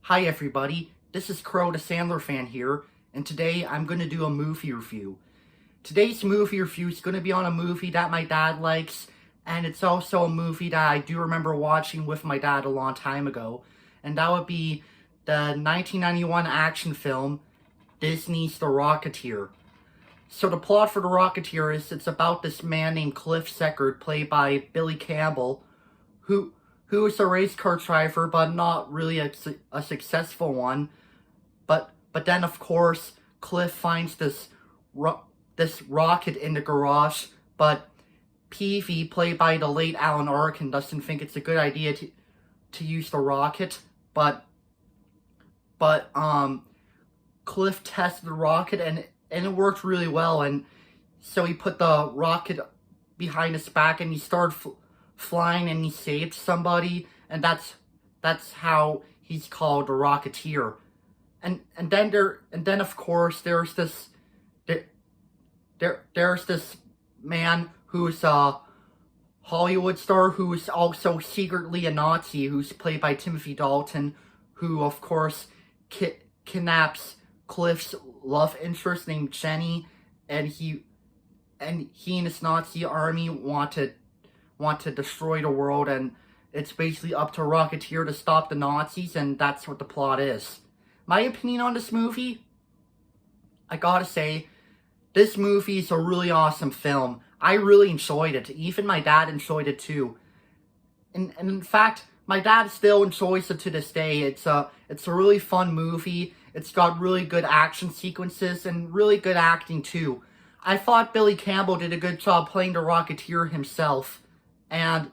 Hi everybody, this is Crow the Sandler fan here, and today I'm going to do a movie review. Today's movie review is going to be on a movie that my dad likes, and it's also a movie that I do remember watching with my dad a long time ago, and that would be the 1991 action film, Disney's The Rocketeer. So the plot for The Rocketeer is it's about this man named Cliff Seckard, played by Billy Campbell, who is a race car driver, but not really a successful one. But then, of course, Cliff finds this rocket in the garage, but Peavy, played by the late Alan Arkin, doesn't think it's a good idea to use the rocket. But Cliff tested the rocket, and it worked really well, and so he put the rocket behind his back, and he started flying, and he saved somebody, and that's how he's called the Rocketeer. And then of course there's this man who's a Hollywood star who is also secretly a Nazi, who's played by Timothy Dalton, who of course kidnaps Cliff's love interest named Jenny, and he and his Nazi army want to destroy the world, and it's basically up to Rocketeer to stop the Nazis, and that's what the plot is. My opinion on this movie, I gotta say, this movie is a really awesome film. I really enjoyed it. Even my dad enjoyed it too. And in fact, my dad still enjoys it to this day. It's a really fun movie. It's got really good action sequences and really good acting too. I thought Billy Campbell did a good job playing the Rocketeer himself. And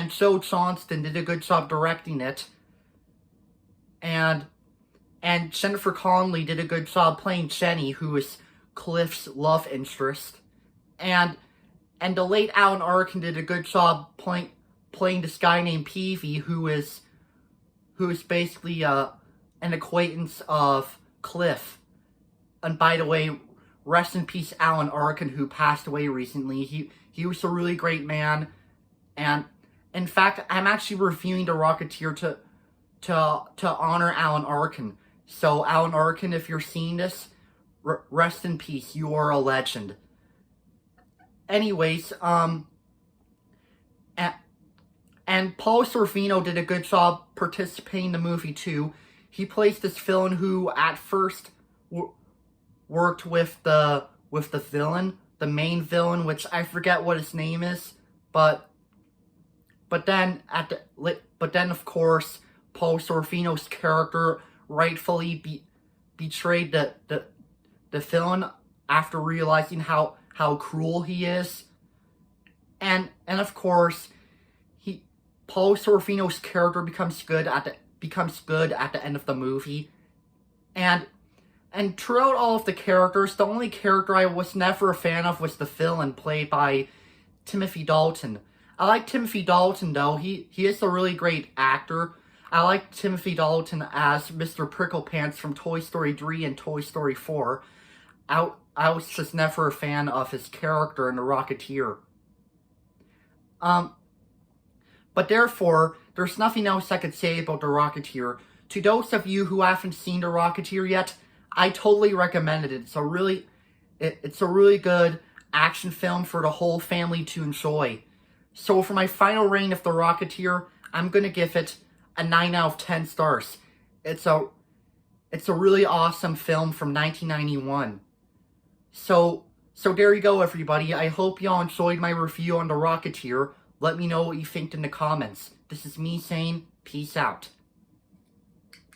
Joe Johnston did a good job directing it. And Jennifer Connelly did a good job playing Jenny, who is Cliff's love interest. And the late Alan Arkin did a good job playing this guy named Peavy, who is basically an acquaintance of Cliff. And by the way, rest in peace Alan Arkin, who passed away recently. He was a really great man. And in fact, I'm actually reviewing The Rocketeer to honor Alan Arkin. So Alan Arkin, if you're seeing this, rest in peace. You are a legend. Anyways, and Paul Sorvino did a good job participating in the movie too. He plays this villain who at first worked with the villain, the main villain, which I forget what his name is, but then of course Paul Sorvino's character rightfully betrayed the villain after realizing how cruel he is, and of course Paul Sorvino's character becomes good at the end of the movie, and throughout all of the characters, the only character I was never a fan of was the villain, played by Timothy Dalton. I like Timothy Dalton though. He is a really great actor. I like Timothy Dalton as Mr. Pricklepants from Toy Story 3 and Toy Story 4. I was just never a fan of his character in The Rocketeer. But therefore, there's nothing else I could say about The Rocketeer. To those of you who haven't seen The Rocketeer yet, I totally recommend it. It's a really good action film for the whole family to enjoy. So for my final rating of The Rocketeer, I'm going to give it a 9 out of 10 stars. It's a really awesome film from 1991. So there you go, everybody. I hope y'all enjoyed my review on The Rocketeer. Let me know what you think in the comments. This is me saying peace out.